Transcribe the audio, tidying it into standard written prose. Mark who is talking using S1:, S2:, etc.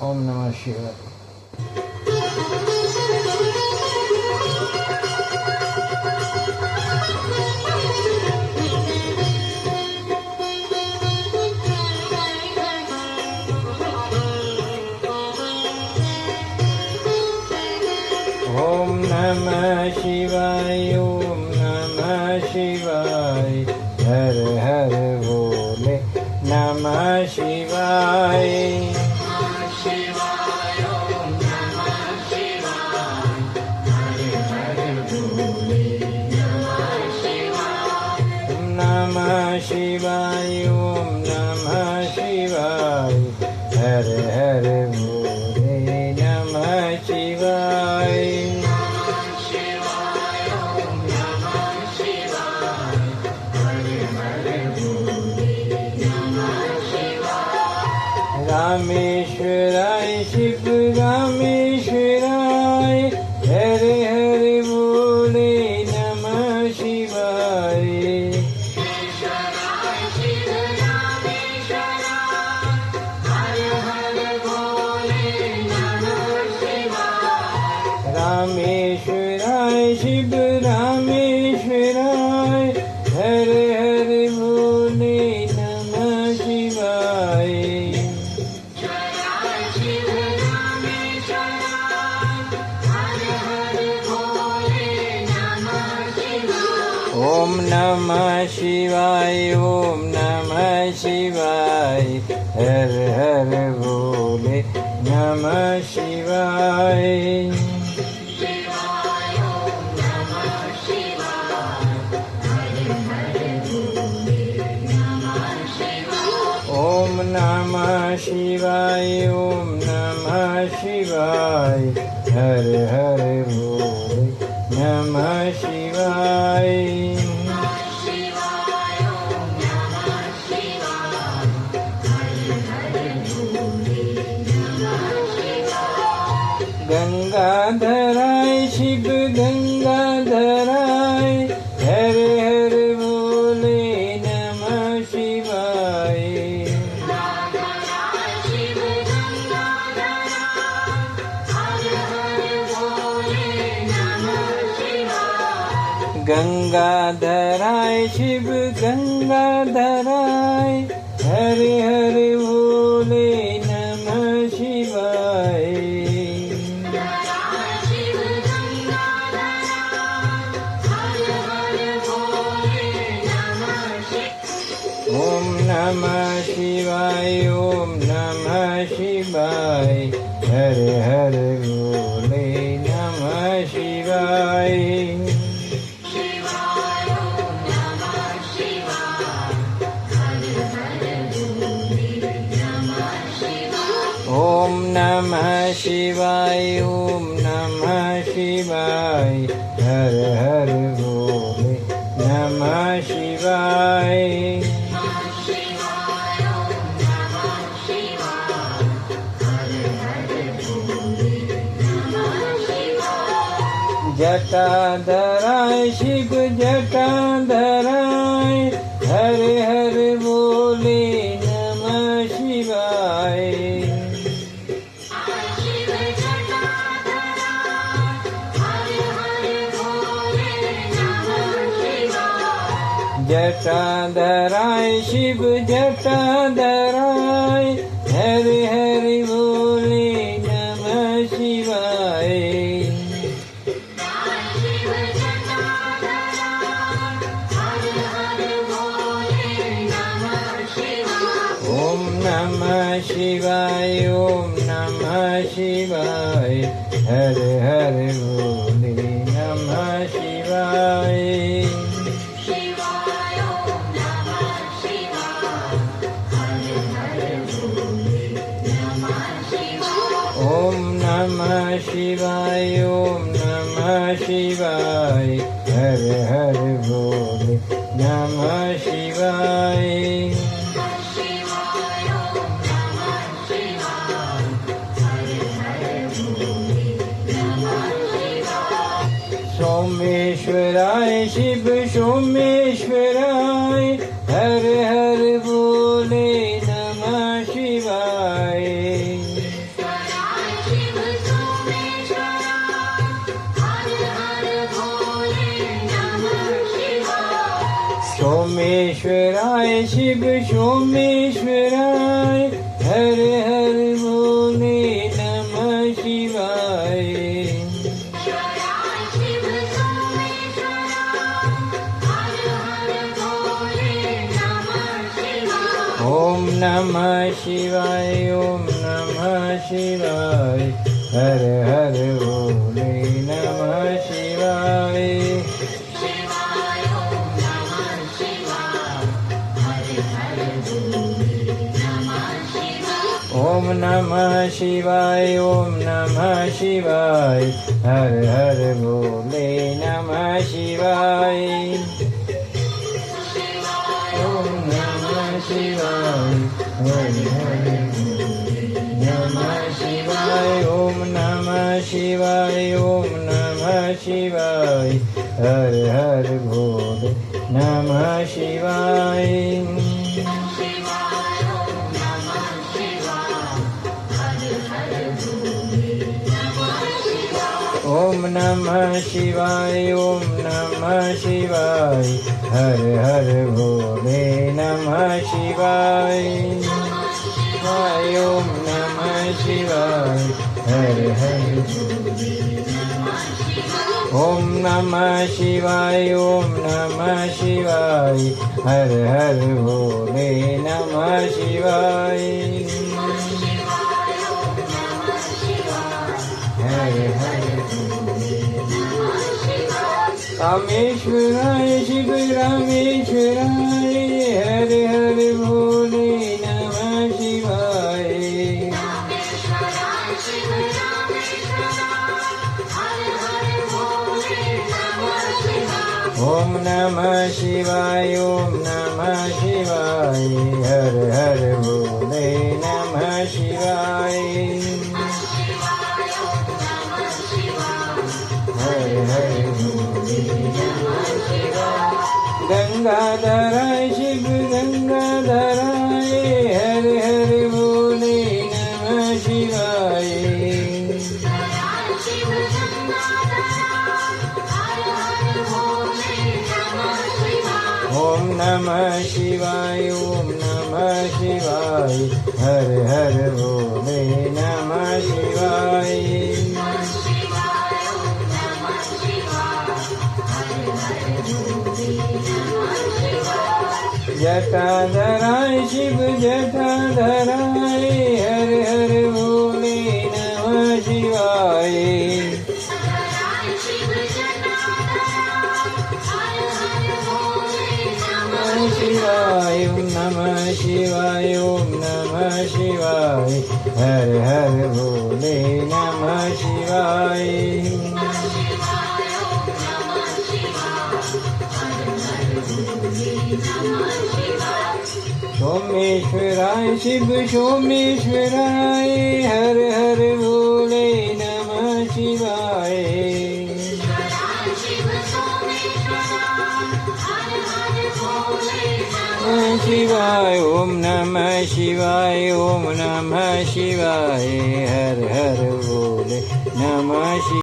S1: ओम नमः शिवाय। ओम नमः शिवाय, ओम नमः शिवाय, हर हर बोले नमः शिवाय। नमः शिवाय, ओम नमः शिवाय, हर हर बोले नमः शिवाय। रामेश्वराय शिव रामेश्वराय, हर हर बोले नमः शिवाय। रामेश्वराय शिव रामेश्वराय, हर हर बोले नमः शिवाय। ओम नमः शिवाय, ओम नमः शिवाय, हर हर बोले नमः शिवाय। ओम नमः शिवाय, ओम नमः शिवाय, हर हर बोले नमः शिवाय। गंगाधराय शिव गंगाधराय, हर हर बोले नमः शिवाय। गंगाधराय शिव गंगाधराय, हर हर बोले नमः शिवाय। ओम नमः शिवाय, ओम नमः शिवाय, हर हर बोले नमः शिवाय। ओम नमः शिवाय, ओम नमः शिवाय, हर हर बोले नमः शिवाय। जटाधराय शिव जटाधराय, हर हर बोले नमः शिवाय। जटाधराय शिव जटाधराय, हर हर बोले नमः शिवाय। ओम नमः शिवाय, ओम नमः शिवाय, हर हर बोले नमः शिवाय। ओम नमः शिवाय, ओम नमः शिवाय, हर हर बोले नमः शिवाय। सोमेश्वराय शिव सोमेश्वराय, हर हर बोले नमः शिवाय। सोमेश्वराय शिव सोमेश्वराय हर हर भोले नमः शिवाय ओम नमः शिवाय ओम नमः शिवाय हर हर भोले नमः शिवाय ओम नमः शिवाय ओम नमः शिवाय हर हर भोले नमः शिवाय ओम नमः शिवाय हर हर नमः शिवाय ओम नमः शिवाय ओम नमः शिवाय हर हर भोले नमः शिवाय ओम नमः शिवाय ओम नमः शिवाय हर हर भोले नमः शिवाय ओम नमः शिवाय हर हर ओम नमः शिवाय ओम नमः शिवाय हर हर भोले नमः शिवाय हर हर रामेश्वराय शिव रामेश्वराय हर हर भोले नमः शिवाय ओम नमः शिवाय ओम नमः शिवाय हर हर भोले नमः शिवाय हर हर गंगाधराय शिव गंगाधराय हर हर भोले नमः शिवाय ओम नमः शिवाय ओम नमः शिवाय हर हर भोले नमः शिवाय जटाधराय शिव जटाधराय हर हर भोले नमः शिवाय शिवाय ओम नमः शिवाय ओम नमः शिवाय हर हर भोले नमः शिवाय सोमेश्वराय शिव सोमेश्वराय हर हर भोले नमः शिवाय शिवाय ओम नमः शिवाय ओम नमः शिवाय हर हर भोले नमः शिवाय